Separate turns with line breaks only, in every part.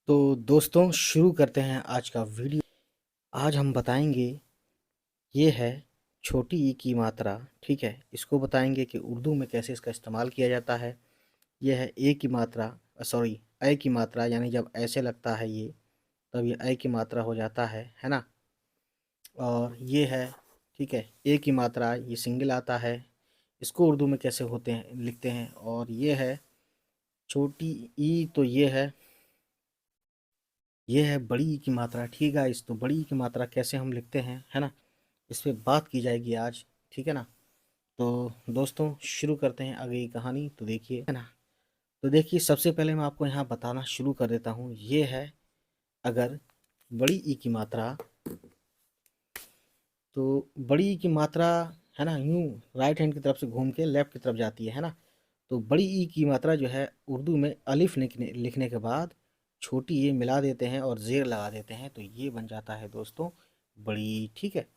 तो दोस्तों शुरू करते हैं आज का वीडियो। आज हम बताएंगे ये है छोटी ई की मात्रा। ठीक है, इसको बताएंगे कि उर्दू में कैसे इसका इस्तेमाल किया जाता है। ये है ए की मात्रा, सॉरी ए की मात्रा, यानी जब ऐसे लगता है ये तब ये ए की मात्रा हो जाता है ना। और ये है, ठीक है, ए की मात्रा, ये सिंगल आता है। इसको उर्दू में कैसे होते हैं लिखते हैं। और ये है छोटी ई, तो ये है बड़ी ई की मात्रा। ठीक है, इस तो बड़ी ई की मात्रा कैसे हम लिखते हैं, है ना, इस पे बात की जाएगी आज। ठीक है ना। तो दोस्तों शुरू करते हैं आगे की कहानी। तो देखिए, है ना, तो देखिए सबसे पहले मैं आपको यहाँ बताना शुरू कर देता हूँ। ये है अगर बड़ी ई की मात्रा, तो बड़ी ई की मात्रा, है ना, यूँ राइट हैंड की तरफ से घूम के लेफ्ट की तरफ जाती है ना। तो बड़ी ई की मात्रा जो है उर्दू में अलिफ लिखने के बाद छोटी ए मिला देते हैं और जेर लगा देते हैं, तो ये बन जाता है दोस्तों बड़ी। ठीक है।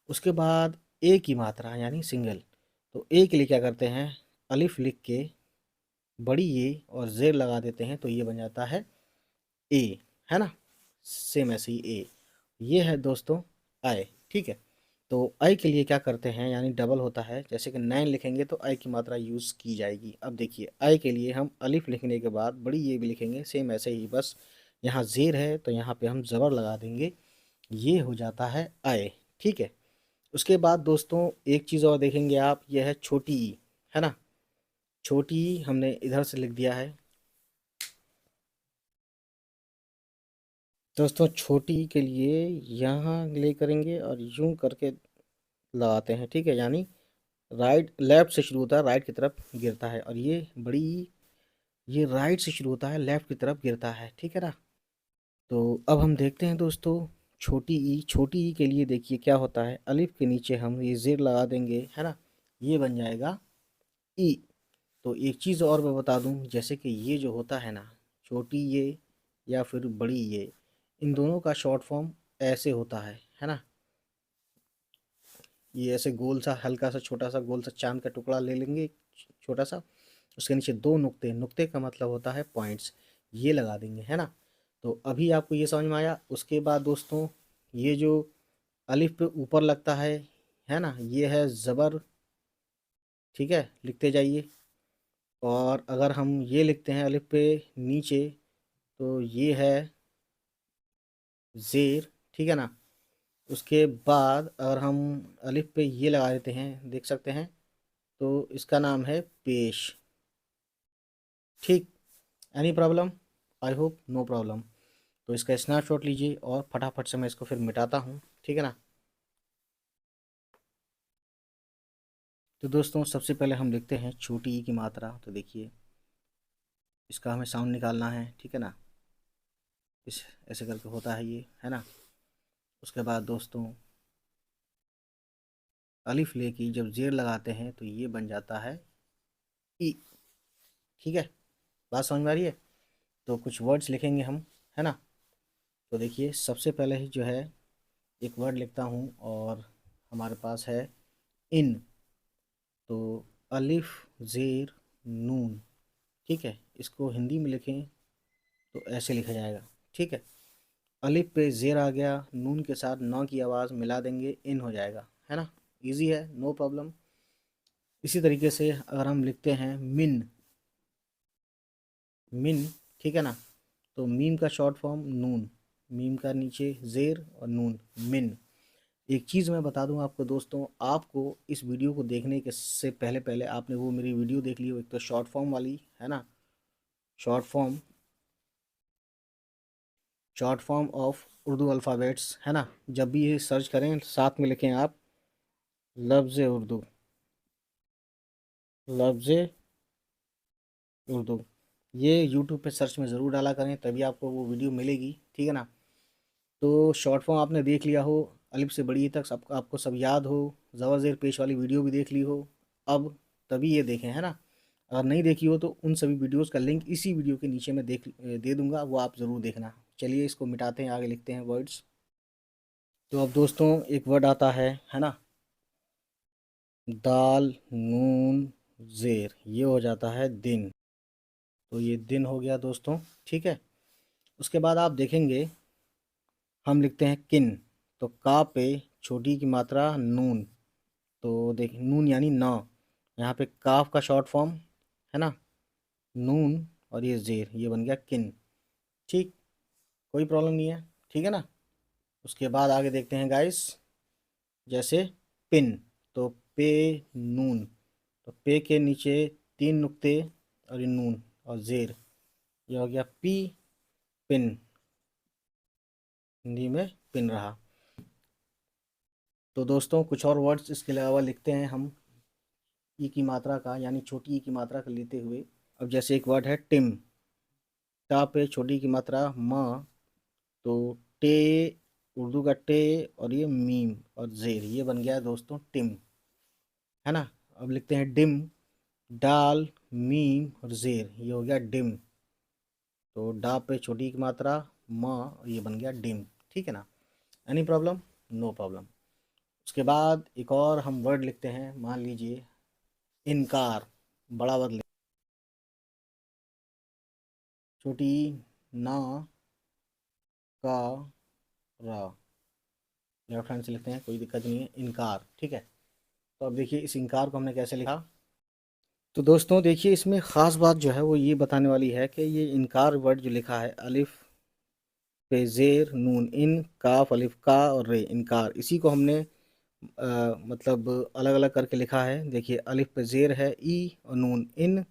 उसके बाद ए की मात्रा यानी सिंगल, तो ए के लिए क्या करते हैं, अलिफ लिख के बड़ी ए और जेर लगा देते हैं, तो ये बन जाता है ए, है ना। सेम ऐसे ही ए। ये है दोस्तों आय। ठीक है। तो आई के लिए क्या करते हैं, यानी डबल होता है, जैसे कि 9 लिखेंगे तो आई की मात्रा यूज़ की जाएगी। अब देखिए आई के लिए हम अलिफ लिखने के बाद बड़ी ये भी लिखेंगे, सेम ऐसे ही, बस यहाँ जेर है तो यहाँ पे हम ज़बर लगा देंगे, ये हो जाता है आय। ठीक है। उसके बाद दोस्तों एक चीज़ और देखेंगे आप, यह है छोटी ई, है ना। छोटी ई हमने इधर से लिख दिया है दोस्तों। छोटी ई के लिए यहाँ ले करेंगे और यूं करके लगाते हैं। ठीक है, यानी राइट लेफ्ट से शुरू होता है, राइट की तरफ गिरता है। और ये बड़ी ई, ये राइट से शुरू होता है, लेफ्ट की तरफ गिरता है। ठीक है ना। तो अब हम देखते हैं दोस्तों छोटी ई। छोटी ई के लिए देखिए क्या होता है, अलिफ के नीचे हम ये जेर लगा देंगे, है ना, ये बन जाएगा ई। तो एक चीज़ और मैं बता दूं, जैसे कि ये जो होता है ना, छोटी ये या फिर बड़ी ये, इन दोनों का शॉर्ट फॉर्म ऐसे होता है ना। ये ऐसे गोल सा, हल्का सा, छोटा सा गोल सा चांद का टुकड़ा ले लेंगे, छोटा सा, उसके नीचे दो नुक्ते, नुक्ते का मतलब होता है पॉइंट्स, ये लगा देंगे, है ना। तो अभी आपको ये समझ में आया। उसके बाद दोस्तों ये जो अलिफ पे ऊपर लगता है ना, ये है ज़बर। ठीक है, लिखते जाइए। और अगर हम ये लिखते हैं अलिफ पे नीचे, तो ये है ज़ेर। ठीक है ना। उसके बाद अगर हम अलिफ पे ये लगा देते हैं, देख सकते हैं, तो इसका नाम है पेश। ठीक। Any problem? I hope no problem. तो इसका स्नैपशॉट लीजिए और फटाफट से मैं इसको फिर मिटाता हूँ। ठीक है ना। तो दोस्तों सबसे पहले हम लिखते हैं छोटी ई की मात्रा। तो देखिए इसका हमें साउंड निकालना है। ठीक है ना। इस ऐसे करके होता है ये, है ना। उसके बाद दोस्तों अलिफ लेके जब जेर लगाते हैं तो ये बन जाता है ई। ठीक है, बात समझ में आ रही है। तो कुछ वर्ड्स लिखेंगे हम, है ना। तो देखिए सबसे पहले ही जो है एक वर्ड लिखता हूँ, और हमारे पास है इन। तो अलिफ जेर नून। ठीक है, इसको हिंदी में लिखें तो ऐसे लिखा जाएगा। ठीक है, अलिफ पे जेर आ गया, नून के साथ नौ की आवाज़ मिला देंगे, इन हो जाएगा, है ना। इजी है, नो प्रॉब्लम। इसी तरीके से अगर हम लिखते हैं मिन, मिन, ठीक है ना, तो मीम का शॉर्ट फॉर्म नून, मीम का नीचे जेर और नून, मिन। एक चीज़ मैं बता दूं आपको दोस्तों, आपको इस वीडियो को देखने के से पहले पहले आपने वो मेरी वीडियो देख ली हो, एक तो शॉर्ट फॉर्म वाली, है ना, short form, short form of Urdu alphabets, है ना। जब भी ये सर्च करें साथ में लिखें आप लफ्ज़ उर्दू, लफ्ज़ उर्दू, ये यूट्यूब पे सर्च में ज़रूर डाला करें, तभी आपको वो वीडियो मिलेगी। ठीक है ना। तो शॉर्ट फॉर्म आपने देख लिया हो, अलिफ से बड़ी तक सब आपको सब याद हो, ज़बर ज़ेर पेश वाली वीडियो भी देख ली हो, अब तभी ये देखें, है ना। अगर नहीं देखी हो तो उन सभी वीडियोस का लिंक इसी वीडियो के नीचे मैं दे दूंगा, वो आप ज़रूर देखना। चलिए इसको मिटाते हैं, आगे लिखते हैं वर्ड्स। तो अब दोस्तों एक वर्ड आता है ना, दाल नून ज़ेर, ये हो जाता है दिन। तो ये दिन हो गया दोस्तों। ठीक है। उसके बाद आप देखेंगे हम लिखते हैं किन, तो का पे छोटी की मात्रा नून, तो देख नून यानी ना, यहाँ पे काफ का शॉर्ट फॉर्म है ना नून, और ये ज़ेर, ये बन गया किन। ठीक, कोई प्रॉब्लम नहीं है, ठीक है ना। उसके बाद आगे देखते हैं गाइस, जैसे पिन, तो पे नून, तो पे के नीचे 3 नुक्ते और ये नून और ज़ेर, ये हो गया पी पिन, हिंदी में पिन रहा। तो दोस्तों कुछ और वर्ड्स इसके अलावा लिखते हैं हम ई की मात्रा का, यानी छोटी ई की मात्रा का लेते हुए। अब जैसे एक वर्ड है टिम, टा पे छोटी की मात्रा म, तो टे, उर्दू का टे, और ये मीम और जेर, ये बन गया दोस्तों टिम, है ना। अब लिखते हैं डिम, डाल मीम और जेर, ये हो गया डिम, तो डा पे छोटी की मात्रा म, और ये बन गया डिम, ठीक है ना। Any problem? No problem. उसके बाद एक और हम वर्ड लिखते हैं, मान लीजिए इनकार, बड़ा वर्ड, छोटी ना का रा, लेफ्ट हैंड से लिखते हैं, कोई दिक्कत नहीं है, इनकार, ठीक है। तो अब देखिए इस इनकार को हमने कैसे लिखा। तो दोस्तों देखिए इसमें ख़ास बात जो है वो ये बताने वाली है कि ये इनकार वर्ड जो लिखा है, अलिफ पे ज़ेर नून, इन काफ अलिफ का और रे, इनकार, इसी को हमने मतलब अलग अलग करके लिखा है। देखिए अलिफ पे ज़ेर है ई और नून इन,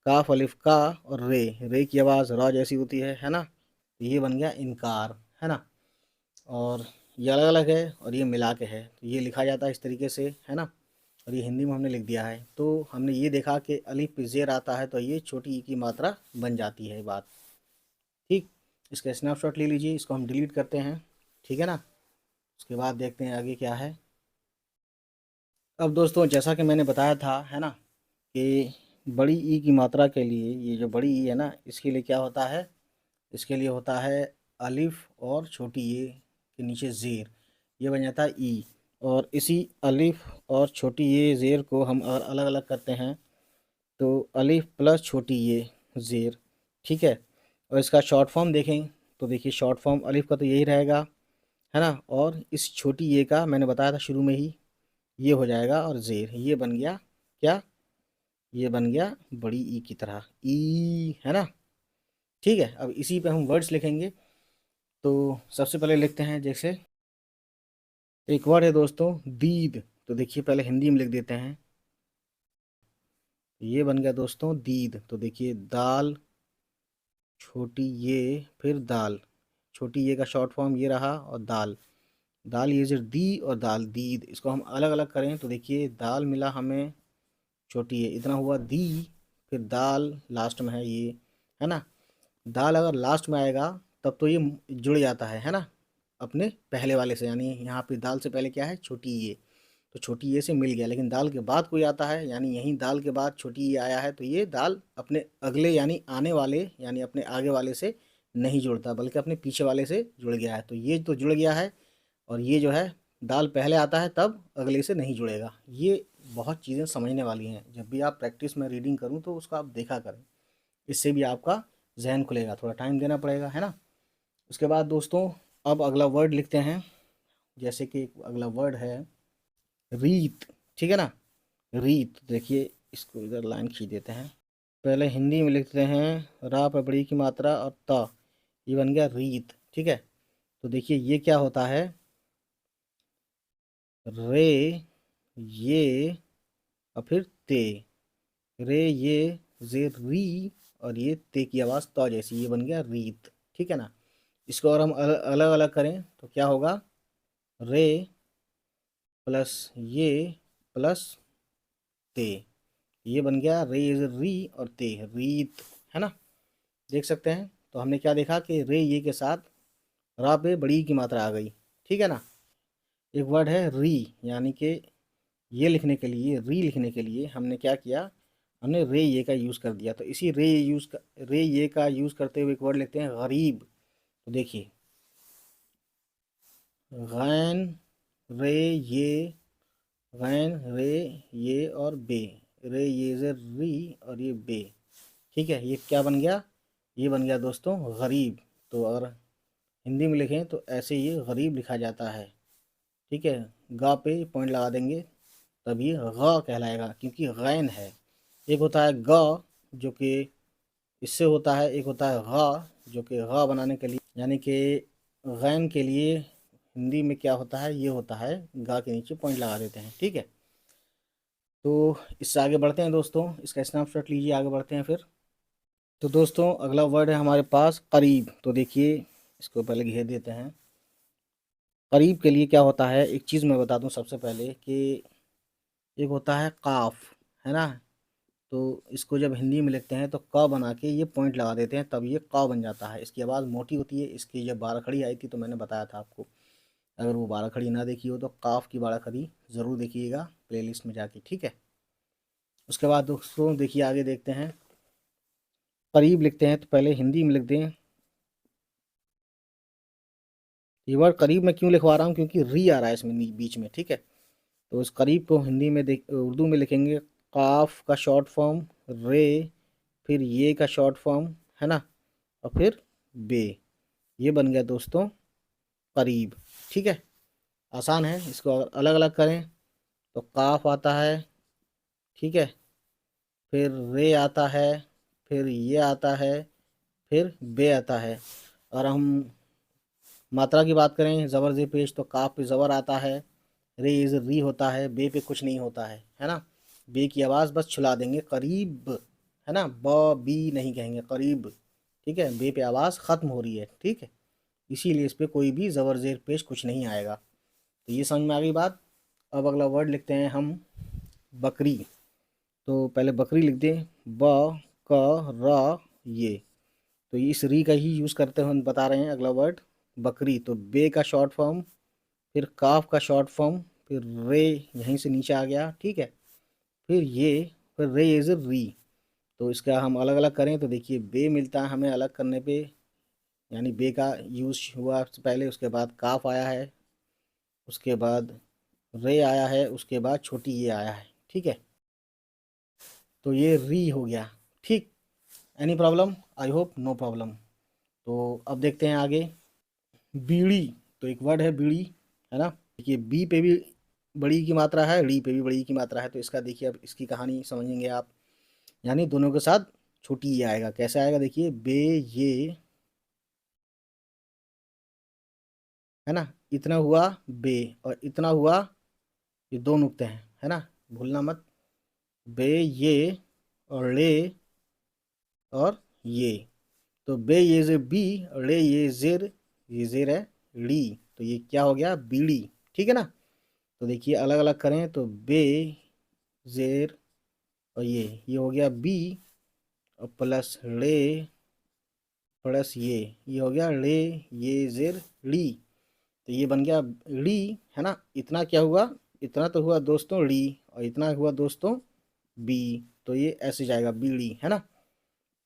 काफ अलिफ का और रे की आवाज़ रा जैसी होती है ना, तो ये बन गया इनकार, है ना। और ये अलग अलग है और ये मिला के है, तो ये लिखा जाता है इस तरीके से, है ना। और ये हिंदी में हमने लिख दिया है, तो हमने ये देखा कि अलिफ पे ज़ेर आता है तो ये छोटी ई की मात्रा बन जाती है बात, ठीक। इसका स्नैपशॉट ले लीजिए, इसको हम डिलीट करते हैं, ठीक है ना। उसके बाद देखते हैं आगे क्या है। अब दोस्तों जैसा कि मैंने बताया था, है ना, कि बड़ी ई की मात्रा के लिए, ये जो बड़ी ई है ना, इसके लिए क्या होता है, इसके लिए होता है अलिफ और छोटी ए के नीचे ज़ेर, ये बन जाता है ई। और इसी अलिफ और छोटी ए ज़ेर को हम अगर अलग अलग करते हैं तो अलिफ प्लस छोटी ए ज़ेर, ठीक है। और इसका शॉर्ट फॉर्म देखें तो देखिए शॉर्ट फॉर्म अलिफ का तो यही रहेगा, है ना, और इस छोटी ए का मैंने बताया था शुरू में ही, ये हो जाएगा और ज़ेर, ये बन गया क्या, ये बन गया बड़ी ई की तरह ई, है ना। ठीक है, अब इसी पे हम वर्ड्स लिखेंगे। तो सबसे पहले लिखते हैं, जैसे एक वर्ड है दोस्तों दीद, तो देखिए पहले हिंदी में लिख देते हैं, ये बन गया दोस्तों दीद, तो देखिए दाल छोटी ये फिर दाल, छोटी ये का शॉर्ट फॉर्म ये रहा और दाल, दाल ये जो दी और दाल दीद, इसको हम अलग अलग करें तो देखिए दाल मिला हमें छोटी ये, इतना हुआ दी, फिर दाल लास्ट में है ये, है ना। दाल अगर लास्ट में आएगा तब तो ये जुड़ जाता है ना, अपने पहले वाले से, यानी यहाँ पे दाल से पहले क्या है छोटी ये, तो छोटी ये से मिल गया, लेकिन दाल के बाद कोई आता है, यानी यहीं दाल के बाद छोटी ये आया है, तो ये दाल अपने अगले यानी आने वाले यानी अपने आगे वाले से नहीं जुड़ता, बल्कि अपने पीछे वाले से जुड़ गया है, तो ये तो जुड़ गया है। और ये जो है दाल पहले आता है तब अगले से नहीं जुड़ेगा। ये बहुत चीज़ें समझने वाली हैं, जब भी आप प्रैक्टिस में रीडिंग करूँ तो उसको आप देखा करें, इससे भी आपका जहन खुलेगा, थोड़ा टाइम देना पड़ेगा, है ना। उसके बाद दोस्तों अब अगला वर्ड लिखते हैं, जैसे कि अगला वर्ड है रीत, ठीक है ना। रीत, देखिए इसको इधर लाइन खींच देते हैं, पहले हिंदी में लिखते हैं रा पे बड़ी की मात्रा और ता, ये बन गया रीत, ठीक है। तो देखिए ये क्या होता है, रे ये और फिर ते, रे ये जे री, और ये ते की आवाज़ तो जैसी, ये बन गया रीत, ठीक है ना। इसको और हम अलग अलग करें तो क्या होगा, रे प्लस ये प्लस ते, ये बन गया रे इज री और ते रीत, है ना। देख सकते हैं, तो हमने क्या देखा कि रे ये के साथ रा पे बड़ी की मात्रा आ गई, ठीक है ना। एक वर्ड है री, यानी कि ये लिखने के लिए, री लिखने के लिए हमने क्या किया, हमने रे ये का यूज़ कर दिया, तो इसी रे ये का यूज़ करते हुए एक वर्ड लिखते हैं गरीब, तो देखिए गैन रे ये, गैन रे ये और बे, रे ये जे री और ये बे, ठीक है। ये क्या बन गया, ये बन गया दोस्तों गरीब, तो अगर हिंदी में लिखें तो ऐसे ये गरीब लिखा जाता है। ठीक है, गा पे पॉइंट लगा देंगे तब ये ग कहलाएगा, क्योंकि गैन है। एक होता है ग जो कि इससे होता है, एक होता है ग जो कि ग बनाने के लिए, यानी कि गैन के लिए हिंदी में क्या होता है, ये होता है गा के नीचे पॉइंट लगा देते हैं। ठीक है, तो इससे आगे बढ़ते हैं दोस्तों, इसका स्नैपशॉट लीजिए, आगे बढ़ते हैं फिर। तो दोस्तों अगला वर्ड है हमारे पास करीब। तो देखिए इसको पहले घेर देते हैं। करीब के लिए क्या होता है, एक चीज़ मैं बता दूं सबसे पहले कि एक होता है काफ, है ना। तो इसको जब हिंदी में लिखते हैं तो क बना के ये पॉइंट लगा देते हैं, तब ये क बन जाता है। इसकी आवाज़ मोटी होती है। इसकी जब बाराखड़ी आई थी तो मैंने बताया था आपको, अगर वो बाराखड़ी ना देखी हो तो काफ की बाराखड़ी ज़रूर देखिएगा प्लेलिस्ट में जाके। ठीक है, उसके बाद दोस्तों देखिए आगे देखते हैं। करीब लिखते हैं तो पहले हिंदी में लिख दें। ये वर्ड करीब में क्यों लिखवा रहा हूँ, क्योंकि री आ रहा है इसमें बीच में। ठीक है, तो इस करीब को हिंदी में उर्दू में लिखेंगे काफ का शॉर्ट फॉर्म रे, फिर ये का शॉर्ट फॉर्म, है ना, और फिर बे। ये बन गया दोस्तों करीब। ठीक है, आसान है। इसको अगर अलग अलग करें तो काफ आता है, ठीक है, फिर रे आता है, फिर ये आता है, फिर बे आता है। और हम मात्रा की बात करें ज़बर जे पेश, तो काफ पे ज़बर आता है, रे इज़ री होता है, बे पे कुछ नहीं होता है ना। बे की आवाज़ बस छुला देंगे, करीब, है ना, ब बी नहीं कहेंगे, करीब। ठीक है, बे पे आवाज़ ख़त्म हो रही है। ठीक है, इसीलिए इस पे कोई भी ज़बर जेर पेश कुछ नहीं आएगा। तो ये समझ में आ गई बात। अब अगला वर्ड लिखते हैं हम बकरी। तो पहले बकरी लिख दें, ब क र ये। तो इस री का ही यूज़ करते हुए हम बता रहे हैं अगला वर्ड बकरी। तो बे का शॉर्ट फॉर्म, फिर काफ का शॉर्ट फॉर्म, फिर रे यहीं से नीचे आ गया। ठीक है, फिर ये, फिर रे इज़ री। तो इसका हम अलग अलग करें तो देखिए बे मिलता है हमें अलग करने पे, यानी बे का यूज़ हुआ पहले, उसके बाद काफ आया है, उसके बाद रे आया है, उसके बाद छोटी ये आया है। ठीक है, तो ये री हो गया। ठीक, any problem? I hope no problem. तो अब देखते हैं आगे बीड़ी। तो एक वर्ड है बीड़ी, है ना। देखिए बी पे भी बड़ी की मात्रा है, डी पे भी बड़ी की मात्रा है। तो इसका देखिए अब इसकी कहानी समझेंगे आप, यानी दोनों के साथ छोटी ये आएगा। कैसे आएगा देखिए, बे ये, है ना, इतना हुआ बे, और इतना हुआ, ये दो नुक्ते हैं, है ना, भूलना मत। बे ये और ले और ये। तो बे ये जे बी और ले ये जेर है ली। तो ये क्या हो गया, बीड़ी। ठीक है ना। तो देखिए अलग अलग करें तो बे जेर और ये हो गया बी, और प्लस ले, प्लस ये हो गया ले, ये जेर ली। तो ये बन गया ली, है ना। इतना क्या हुआ, इतना तो हुआ दोस्तों ली, और इतना हुआ दोस्तों बी। तो ये ऐसे जाएगा बीड़ी, है ना।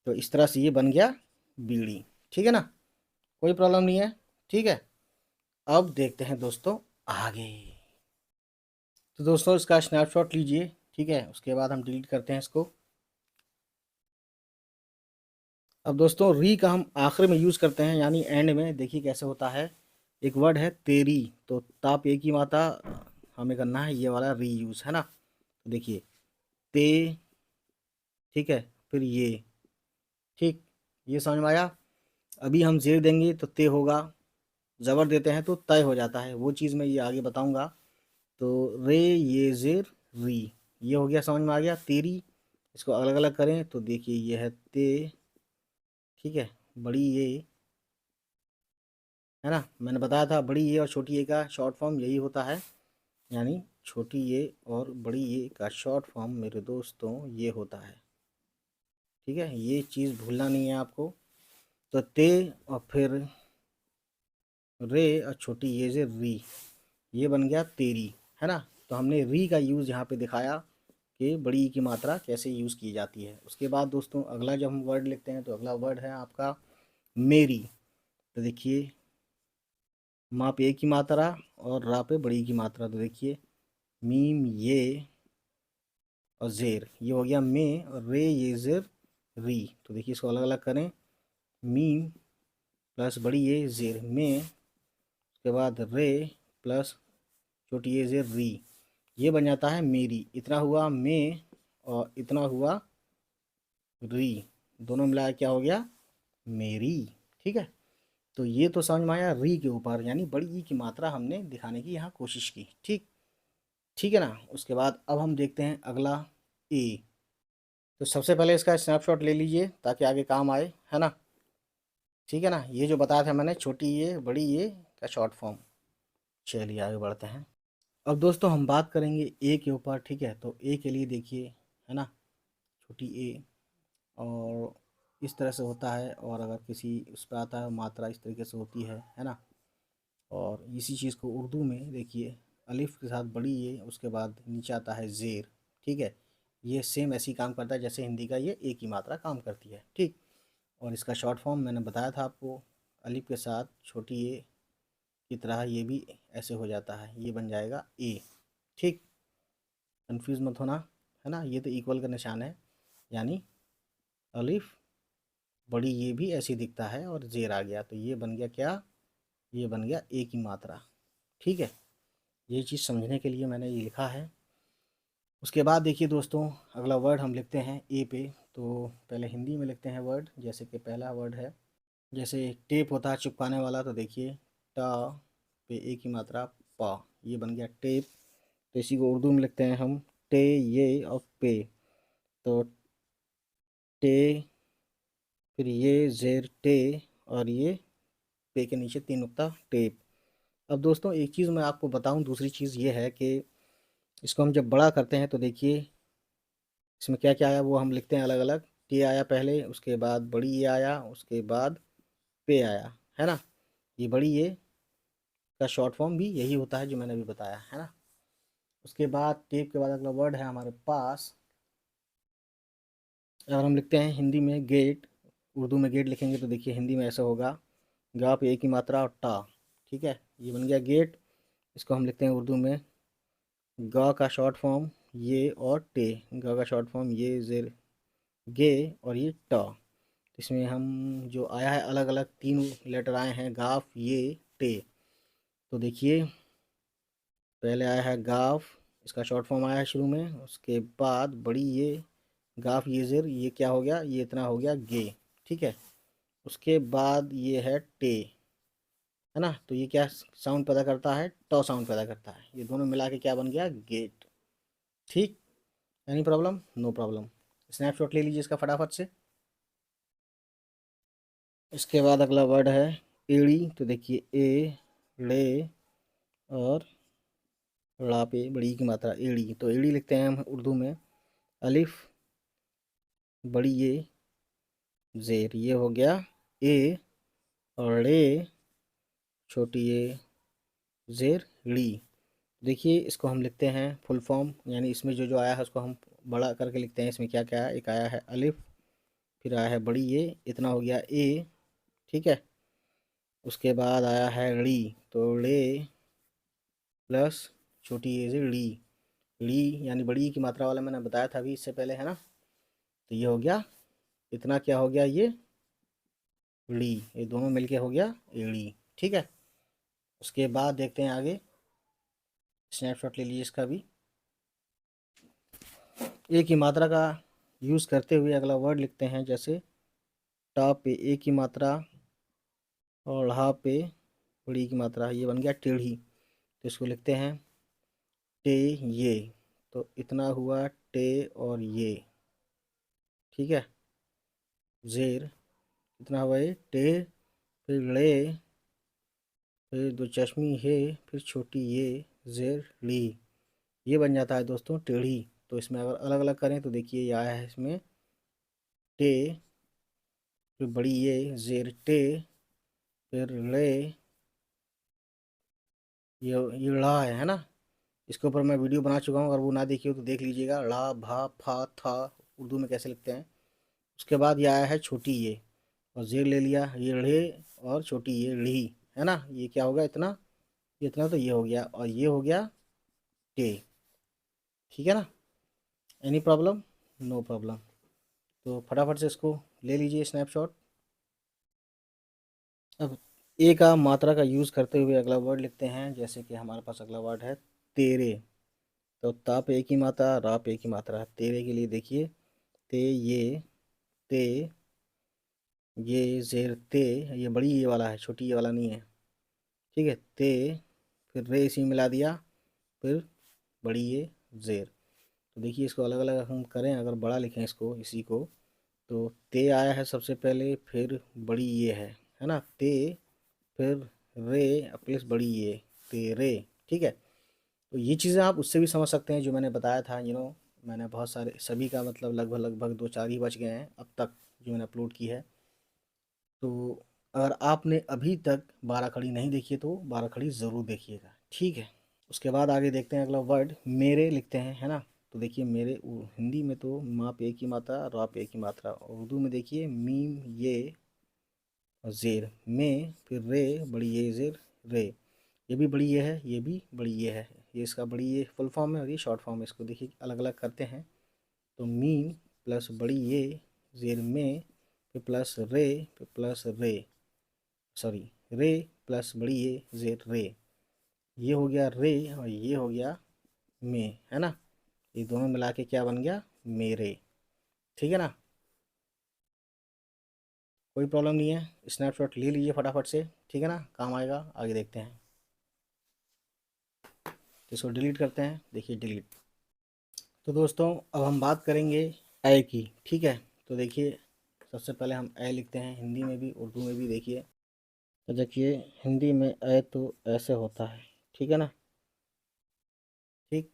तो इस तरह से ये बन गया बीड़ी। ठीक है ना, कोई प्रॉब्लम नहीं है। ठीक है, अब देखते हैं दोस्तों आगे। तो दोस्तों इसका स्नैपशॉट लीजिए, ठीक है, उसके बाद हम डिलीट करते हैं इसको। अब दोस्तों री का हम आखिर में यूज़ करते हैं, यानी एंड में। देखिए कैसे होता है। एक वर्ड है तेरी, तो ताप एक ही मात्रा हमें करना है, ये वाला री यूज़, है ना। तो देखिए ते, ठीक है, फिर ये। ठीक, ये समझ में आया। अभी हम जेर देंगे तो ते होगा, ज़बर देते हैं तो तय हो जाता है, वो चीज़ मैं ये आगे बताऊंगा। तो रे ये जेर री, ये हो गया, समझ में आ गया तेरी। इसको अलग अलग करें तो देखिए ये है ते, ठीक है, बड़ी ये, है ना। मैंने बताया था बड़ी ये और छोटी ये का शॉर्ट फॉर्म यही होता है, यानी छोटी ये और बड़ी ये का शॉर्ट फॉर्म मेरे दोस्तों ये होता है। ठीक है, ये चीज़ भूलना नहीं है आपको। तो ते और फिर रे और छोटी ये से री, ये बन गया तेरी, है ना। तो हमने री का यूज़ यहाँ पे दिखाया कि बड़ी ई की मात्रा कैसे यूज़ की जाती है। उसके बाद दोस्तों अगला जब हम वर्ड लिखते हैं तो अगला वर्ड है आपका मेरी। तो देखिए माँ पे एक की मात्रा और रा पे बड़ी की मात्रा। तो देखिए मीम ये और जेर, ये हो गया में, और रे ये जेर री। तो देखिए इसको अलग अलग करें, मीम प्लस बड़ी ये जेर में, उसके बाद रे प्लस छोटी ये जेर री, ये बन जाता है मेरी। इतना हुआ में और इतना हुआ री, दोनों मिलाया क्या हो गया, मेरी। ठीक है, तो ये तो समझ में आया री के ऊपर, यानी बड़ी ई की मात्रा हमने दिखाने की यहाँ कोशिश की। ठीक, ठीक है ना। उसके बाद अब हम देखते हैं अगला ए। तो सबसे पहले इसका स्नैपशॉट ले लीजिए ताकि आगे काम आए, है ना। ठीक है ना, ये जो बताया था मैंने, छोटी ये बड़ी ये का शॉर्ट फॉर्म। चलिए आगे बढ़ते हैं। अब दोस्तों हम बात करेंगे ए के ऊपर। ठीक है, तो ए के लिए देखिए, है ना, छोटी ए, और इस तरह से होता है, और अगर किसी उस पर आता है मात्रा इस तरीके से होती है ना। और इसी चीज़ को उर्दू में देखिए, अलिफ के साथ बड़ी ये, उसके बाद नीचे आता है ज़ेर। ठीक है, ये सेम ऐसी काम करता है जैसे हिंदी का ये ए की मात्रा काम करती है। ठीक, और इसका शॉर्ट फॉर्म मैंने बताया था आपको, अलिफ के साथ छोटी ए की तरह ये भी ऐसे हो जाता है, ये बन जाएगा ए। ठीक, कंफ्यूज मत होना, है ना। ये तो इक्वल का निशान है, यानी अलिफ बड़ी ये भी ऐसी दिखता है और ज़ेर आ गया, तो ये बन गया क्या, ये बन गया ए की मात्रा। ठीक है, ये चीज़ समझने के लिए मैंने ये लिखा है। उसके बाद देखिए दोस्तों, अगला वर्ड हम लिखते हैं ए पे। तो पहले हिंदी में लिखते हैं वर्ड, जैसे कि पहला वर्ड है, जैसे टेप होता है चिपकाने वाला, तो देखिए टा पे ए की मात्रा पा, ये बन गया टेप। तो इसी को उर्दू में लिखते हैं हम टे ये और पे। तो टे, फिर ये जेर टे, और ये पे के नीचे तीन नुक्ता टेप। अब दोस्तों एक चीज़ मैं आपको बताऊं, दूसरी चीज़ ये है कि इसको हम जब बड़ा करते हैं तो देखिए इसमें क्या क्या आया वो हम लिखते हैं अलग अलग। टी आया पहले, उसके बाद बड़ी ये आया, उसके बाद पे आया, है ना। ये बड़ी ये का शॉर्ट फॉर्म भी यही होता है जो मैंने अभी बताया, है ना। उसके बाद टेप के बाद अगला वर्ड है हमारे पास, अगर हम लिखते हैं हिंदी में गेट, उर्दू में गेट लिखेंगे तो देखिए हिंदी में ऐसा होगा, गा पे एक ही मात्रा और टा। ठीक है, ये बन गया गेट। इसको हम लिखते हैं उर्दू में गा का शॉर्ट फॉर्म ये और टे, गा का शॉर्ट फॉर्म ये जेर गे और ये टा। इसमें हम जो आया है अलग अलग तीन लेटर आए हैं, गाफ ये टे। तो देखिए पहले आया है गाफ, इसका शॉर्ट फॉर्म आया है शुरू में, उसके बाद बड़ी ये गाफ ये जेर, ये क्या हो गया, ये इतना हो गया गे। ठीक है, उसके बाद ये है टे, है ना। तो ये क्या साउंड पैदा करता है, टॉ साउंड पैदा करता है, ये दोनों मिला के क्या बन गया, गेट। ठीक, any problem, no problem. Snapshot ले लीजिए इसका फटाफट से। इसके बाद अगला वर्ड है एड़ी। तो देखिए ए, ड़े और ला पे बड़ी की मात्रा एड़ी। तो एड़ी लिखते हैं हम उर्दू में अलिफ बड़ी ये जेर, ये हो गया ए, और रे छोटी ये जेर ड़ी। देखिए इसको हम लिखते हैं फुल फॉर्म, यानी इसमें जो जो आया है उसको हम बड़ा करके लिखते हैं। इसमें क्या क्या है, एक आया है अलिफ, फिर आया है बड़ी ये, इतना हो गया ए। ठीक है, उसके बाद आया है ड़ी, तो रे प्लस छोटी ए से ड़ी, ड़ी यानी बड़ी की मात्रा वाला मैंने बताया था अभी इससे पहले, है ना। तो ये हो गया, इतना क्या हो गया, ये ड़ी, ये दोनों मिलके हो गया एड़ी। ठीक है, उसके बाद देखते हैं आगे, स्नैपशॉट ले लीजिए इसका भी। ए की मात्रा का यूज़ करते हुए अगला वर्ड लिखते हैं, जैसे टा पे ए की मात्रा और ढ़ा पे बड़ी की मात्रा, ये बन गया टेढ़ी। तो इसको लिखते हैं टे ये, तो इतना हुआ टे और ये। ठीक है, जेर, इतना हुआ ये टे, फिर ले, फिर दो चश्मी है, फिर छोटी ये जेर ली, ये बन जाता है दोस्तों टेढ़ी। तो इसमें अगर अलग अलग करें तो देखिए ये आया है इसमें टे, फिर बड़ी ये जेर टे, फिर ले, ये ला है ना। इसके ऊपर मैं वीडियो बना चुका हूँ, अगर वो ना देखी हो तो देख लीजिएगा, ला भा फा था उर्दू में कैसे लिखते हैं। उसके बाद ये आया है छोटी ये, और जेर ले लिया, ये ढ़े और छोटी ये ढ़ी, है ना। ये क्या होगा इतना, ये इतना, तो ये हो गया, और ये हो गया टे। ठीक है ना, एनी प्रॉब्लम, नो प्रॉब्लम। तो फटाफट से इसको ले लीजिए स्नैपशॉट। अब ए का मात्रा का यूज़ करते हुए अगला वर्ड लिखते हैं, जैसे कि हमारे पास अगला वर्ड है तेरे। तो ता पे एक ही मात्रा, रा पे एक ही मात्रा। तेरे के लिए देखिए ते, ते, ये जेर ते, ये बड़ी ये वाला है, छोटी ये वाला नहीं है, ठीक है। ते, फिर रे इसी में मिला दिया, फिर बड़ी ये जेर। तो देखिए इसको अलग अलग हम करें, अगर बड़ा लिखें इसको, इसी को, तो ते आया है सबसे पहले, फिर बड़ी ये है ना, ते, फिर रे प्लस बड़ी ये, तेरे, ठीक है। तो ये चीज़ें आप उससे भी समझ सकते हैं जो मैंने बताया था, मैंने बहुत सारे, सभी का मतलब लगभग लगभग दो चार ही बच गए हैं अब तक जो मैंने अपलोड की है। तो अगर आपने अभी तक 12 खड़ी नहीं देखी है तो 12 खड़ी ज़रूर देखिएगा, ठीक है। उसके बाद आगे देखते हैं अगला वर्ड मेरे लिखते हैं, है ना। तो देखिए मेरे हिंदी में तो माँ पे एक ही मात्रा, रा पे एक ही मात्रा, और उर्दू में देखिए मीम ये और ज़ेर में, फिर रे बड़ी ये ज़ेर रे। ये भी बड़ी ये है, ये भी बड़ी ये है, ये इसका बड़ी ये फुल फॉर्म है और ये शॉर्ट फॉर्म है। इसको देखिए अलग अलग करते हैं, तो मीम प्लस बड़ी ये ज़ेर में, फिर प्लस रे, फिर प्लस रे, सॉरी, रे प्लस बड़ी ये ज़ेर रे। ये हो गया रे और ये हो गया में, है ना। ये दोनों मिला के क्या बन गया, मेरे, ठीक है ना। कोई प्रॉब्लम नहीं है, स्नैपशॉट ले लीजिए फटाफट से, ठीक है ना, काम आएगा। आगे देखते हैं, तो इसको डिलीट करते हैं, देखिए डिलीट। तो दोस्तों अब हम बात करेंगे ए की, ठीक है। तो देखिए सबसे पहले हम ए लिखते हैं, हिंदी में भी उर्दू में भी। देखिए तो देखिए हिंदी में ए तो ऐसे होता है, ठीक है ना, ठीक।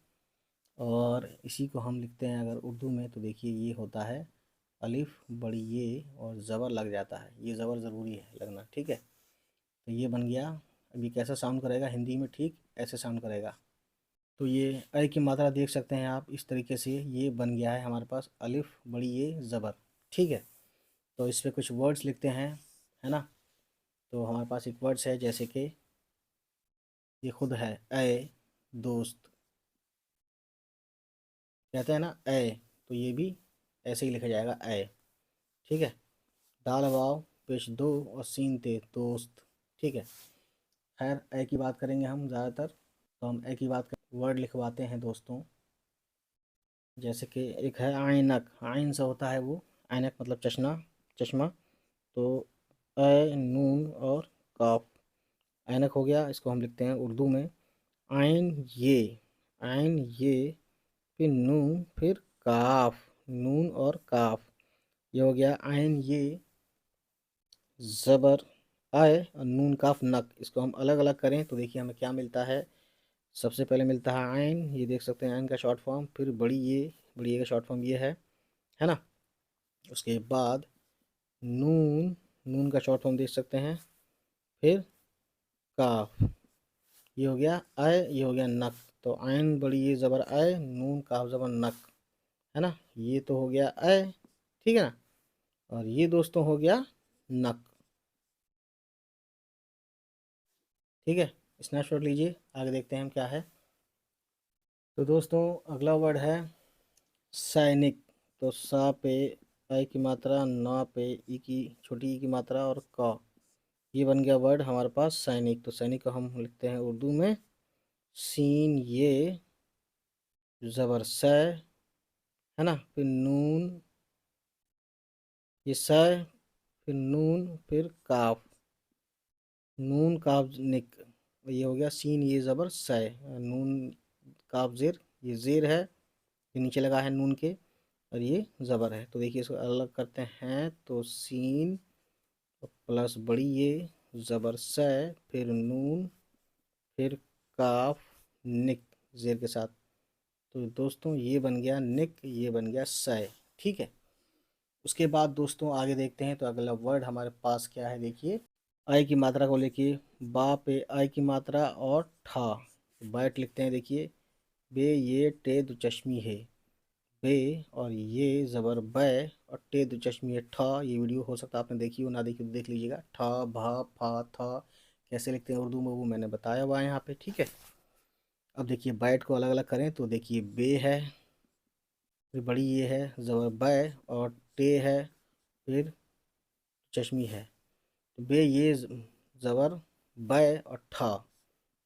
और इसी को हम लिखते हैं अगर उर्दू में, तो देखिए ये होता है अलिफ बड़ी ये और ज़बर लग जाता है, ये ज़बर ज़रूरी है लगना, ठीक है। तो ये बन गया। अब ये कैसा साउंड करेगा हिंदी में, ठीक ऐसे साउंड करेगा। तो ये अ की मात्रा देख सकते हैं आप इस तरीके से, ये बन गया है हमारे पास अलिफ बड़ी ये ज़बर, ठीक है। तो इस पे कुछ वर्ड्स लिखते हैं, है ना। तो हमारे पास एक वर्ड्स है, जैसे कि ये खुद है ए दोस्त, कहते हैं ना ए, तो ये भी ऐसे ही लिखा जाएगा ए, ठीक है। दाल वाव पेश दो और सीन ते दोस्त, ठीक है। खैर ए की बात करेंगे हम ज़्यादातर, तो हम ए की बात कर वर्ड लिखवाते हैं दोस्तों। जैसे कि एक है आइनक, आइन से होता है वो, आइनक मतलब चश्मा, चश्मा। तो ए नून और काफ, ऐनक हो गया। इसको हम लिखते हैं उर्दू में आइन ये, आइन ये, फिर नून, फिर काफ, नून और काफ, ये हो गया आइन ये ज़बर आए और नून काफ नक। इसको हम अलग अलग करें तो देखिए हमें क्या मिलता है। सबसे पहले मिलता है आइन, ये देख सकते हैं आइन का शॉर्ट फॉर्म, फिर बड़ी ये, बड़ी ये का शॉर्ट फॉर्म ये है ना। उसके बाद नून, नून का शॉर्ट फॉर्म देख सकते हैं, फिर काफ, ये हो गया आय, ये हो गया नक। तो आयन बड़ी ये ज़बर आय, नून काफ ज़बर नक, है ना। ये तो हो गया आय, ठीक है ना। और ये दोस्तों हो गया नक, ठीक है। स्नैपशॉट लीजिए, आगे देखते हैं हम क्या है। तो दोस्तों अगला वर्ड है सैनिक। तो सा पे आई की मात्रा, ना पे ई की छोटी ई की मात्रा और का, ये बन गया वर्ड हमारे पास सैनिक। तो सैनिक को हम लिखते हैं उर्दू में सीन ये ज़बर सै, है ना, फिर नून ये सै, फिर नून, फिर काफ, नून काफ निक, ये हो गया सीन ये ज़बर सै, नून काफ ज़ेर, ये ज़ेर है, ये नीचे लगा है नून के, और ये ज़बर है। तो देखिए इसको अलग करते हैं, तो सीन प्लस बड़ी ये ज़बर सै, फिर नून, फिर काफ निक ज़ेर के साथ। तो दोस्तों ये बन गया निक, ये बन गया सै, ठीक है। उसके बाद दोस्तों आगे देखते हैं, तो अगला वर्ड हमारे पास क्या है, देखिए आई की मात्रा को लेके बा पे आई की मात्रा और ठा, बैट लिखते हैं। देखिए बे ये टे दो चश्मी है, बे और ये ज़बर बै और टे दो चश्मी है ठा। ये वीडियो हो सकता है आपने देखी हो, ना देखी तो देख लीजिएगा। ठा भा फा था कैसे लिखते हैं उर्दू में, वो मैंने बताया हुआ है यहाँ पे, ठीक है। अब देखिए बैट को अलग अलग करें, तो देखिए बे है, फिर बड़ी ये है ज़बर बै और टे है, फिर चश्मी है। तो बे ये ज़बर बै और ठ,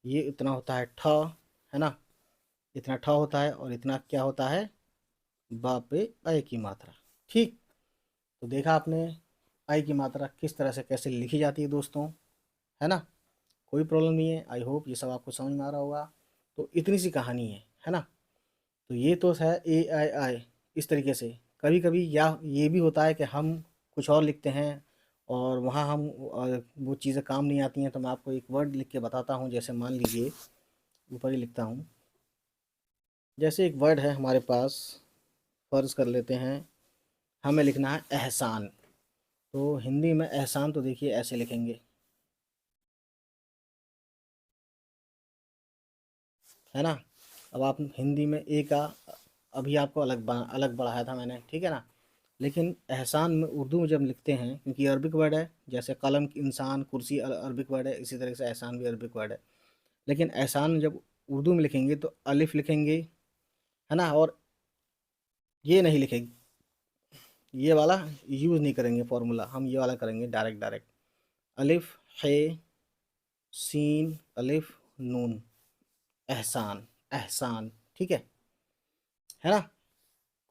ये इतना होता है ठ, है ना, इतना ठ होता है, और इतना क्या होता है, बा पे अय की मात्रा। ठीक, तो देखा आपने अय की मात्रा किस तरह से कैसे लिखी जाती है दोस्तों, है ना। कोई प्रॉब्लम नहीं है, आई होप ये सब आपको समझ में आ रहा होगा। तो इतनी सी कहानी है ना। तो ये तो है ए आई आई, इस तरीके से। कभी कभी या ये भी होता है कि हम कुछ और लिखते हैं और वहाँ हम वो चीज़ें काम नहीं आती हैं, तो मैं आपको एक वर्ड लिख के बताता हूँ। जैसे मान लीजिए, ऊपर ही लिखता हूँ, जैसे एक वर्ड है हमारे पास, फर्ज कर लेते हैं हमें लिखना है एहसान। तो हिंदी में एहसान तो देखिए ऐसे लिखेंगे, है ना। अब आप हिंदी में ए का अभी आपको अलग बढ़ाया था मैंने, ठीक है ना। लेकिन एहसान में उर्दू में जब लिखते हैं, क्योंकि अरबिक वर्ड है, जैसे कलम इंसान कुर्सी अरबिक वर्ड है, इसी तरह से एहसान भी अरबिक वर्ड है। लेकिन एहसान जब उर्दू में लिखेंगे तो अलिफ लिखेंगे, है ना, और ये नहीं लिखेंगे, ये वाला यूज़ नहीं करेंगे फॉर्मूला, हम ये वाला करेंगे डायरेक्ट डायरेक्ट, अलिफ है सीन अलिफ नून, एहसान, एहसान, ठीक है ना।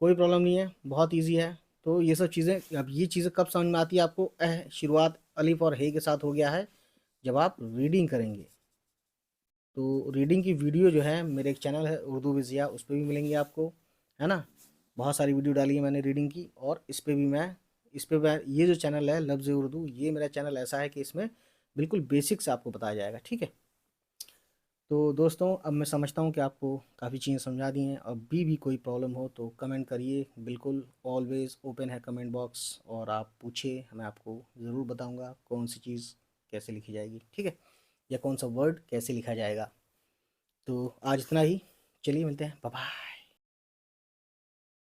कोई प्रॉब्लम नहीं है, बहुत इजी है। तो ये सब चीज़ें, अब ये चीज़ें कब समझ में आती है आपको, शुरुआत अलिफ और हे के साथ हो गया है, जब आप रीडिंग करेंगे। तो रीडिंग की वीडियो जो है, मेरे एक चैनल है उर्दू विज़िया, उस पर भी मिलेंगी आपको, है ना। बहुत सारी वीडियो डाली है मैंने रीडिंग की, और इस पे मैं ये जो चैनल है लफ्ज़ उर्दू, ये मेरा चैनल ऐसा है कि इसमें बिल्कुल बेसिक से आपको बताया जाएगा, ठीक है। तो दोस्तों, अब मैं समझता हूँ कि आपको काफ़ी चीज़ें समझा दी हैं। अब भी कोई प्रॉब्लम हो तो कमेंट करिए, बिल्कुल ऑलवेज़ ओपन है कमेंट बॉक्स, और आप पूछिए, मैं आपको ज़रूर बताऊँगा कौन सी चीज़ कैसे लिखी जाएगी, ठीक है, या कौन सा वर्ड कैसे लिखा जाएगा। तो आज इतना ही, चलिए मिलते हैं, बाय बाय।